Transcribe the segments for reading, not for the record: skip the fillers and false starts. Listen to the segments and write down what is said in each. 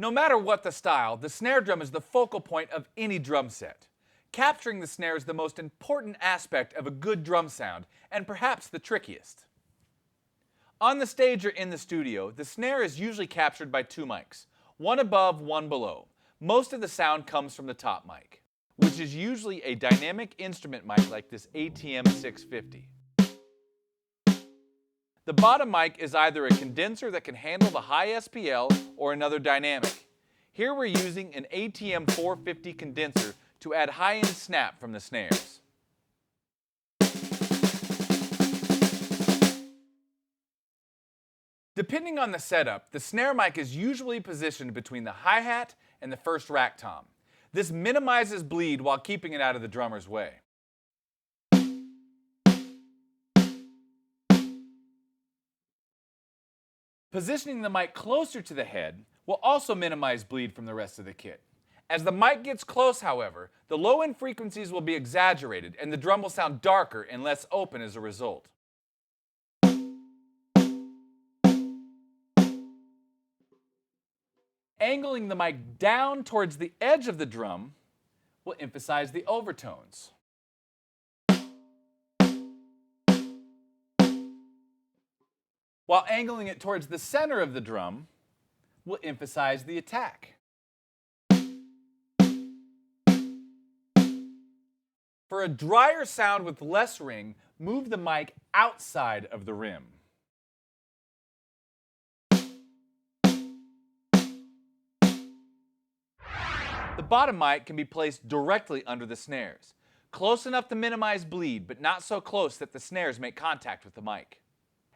No matter what the style, the snare drum is the focal point of any drum set. Capturing the snare is the most important aspect of a good drum sound, and perhaps the trickiest. On the stage or in the studio, the snare is usually captured by two mics, one above, one below. Most of the sound comes from the top mic, which is usually a dynamic instrument mic like this ATM 650. The bottom mic is either a condenser that can handle the high SPL or another dynamic. Here we're using an ATM 450 condenser to add high-end snap from the snares. Depending on the setup, the snare mic is usually positioned between the hi-hat and the first rack tom. This minimizes bleed while keeping it out of the drummer's way. Positioning the mic closer to the head will also minimize bleed from the rest of the kit. As the mic gets close, however, the low-end frequencies will be exaggerated and the drum will sound darker and less open as a result. Angling the mic down towards the edge of the drum will emphasize the overtones. While angling it towards the center of the drum will emphasize the attack. For a drier sound with less ring, move the mic outside of the rim. The bottom mic can be placed directly under the snares, close enough to minimize bleed, but not so close that the snares make contact with the mic.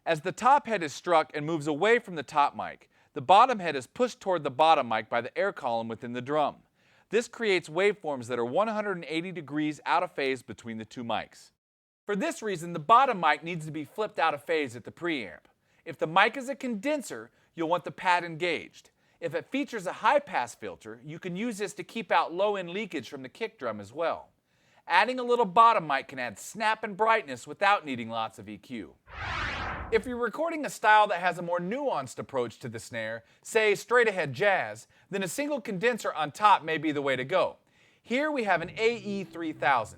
As the top head is struck and moves away from the top mic, the bottom head is pushed toward the bottom mic by the air column within the drum. This creates waveforms that are 180 degrees out of phase between the two mics. For this reason, the bottom mic needs to be flipped out of phase at the preamp. If the mic is a condenser, you'll want the pad engaged. If it features a high-pass filter, you can use this to keep out low-end leakage from the kick drum as well. Adding a little bottom mic can add snap and brightness without needing lots of EQ. If you're recording a style that has a more nuanced approach to the snare, say straight-ahead jazz, then a single condenser on top may be the way to go. Here we have an AE3000.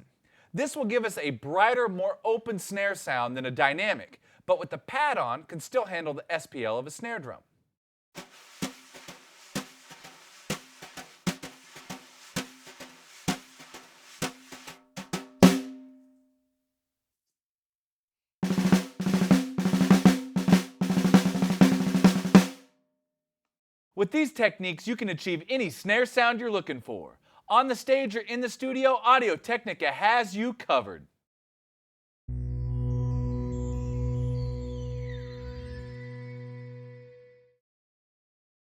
This will give us a brighter, more open snare sound than a dynamic, but with the pad on, can still handle the SPL of a snare drum. With these techniques, you can achieve any snare sound you're looking for. On the stage or in the studio, Audio-Technica has you covered.